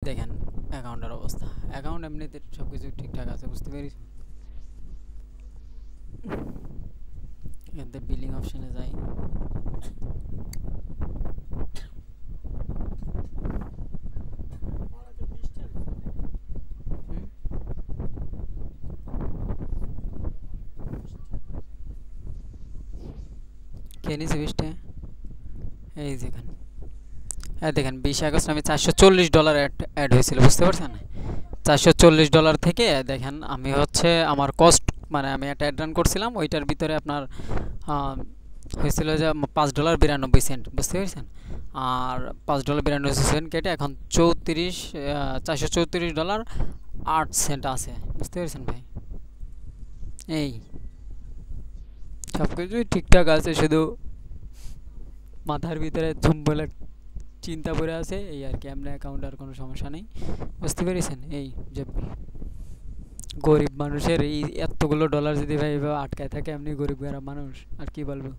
দেখেন অ্যাকাউন্টের অবস্থা। অ্যাকাউন্ট এমনিতে সব কিছু ঠিকঠাক আছে, বুঝতে পেরেছি। এতে বিলিং অপশনে যাই। কে নিছে 20টা? এই যেখান দেখেন 20 আগস্ট আমি $440 অ্যাড হয়েছিল, বুঝতে পারছেন? $440 থেকে দেখেন আমি হচ্ছে আমার কস্ট, মানে আমি একটা অ্যাড রান করছিলাম, ওইটার ভিতরে আপনার হয়েছিল যে $5.92, বুঝতে পেরেছেন? আর $5.92 কেটে এখন $434.08 আছে, বুঝতে পেরেছেন ভাই? এই সব কিছুই ঠিকঠাক আছে, শুধু মাথার ভিতরে বলে চিন্তা করে আছে এই আর কি। এমনি অ্যাকাউন্ট আর কোনো সমস্যা নেই, বুঝতে পেরেছেন? এই যে গরিব মানুষের এই এতগুলো ডলার যদি ভাই এভাবে আটকায় থাকে, এমনি গরিব মানুষ আর কি বলবো।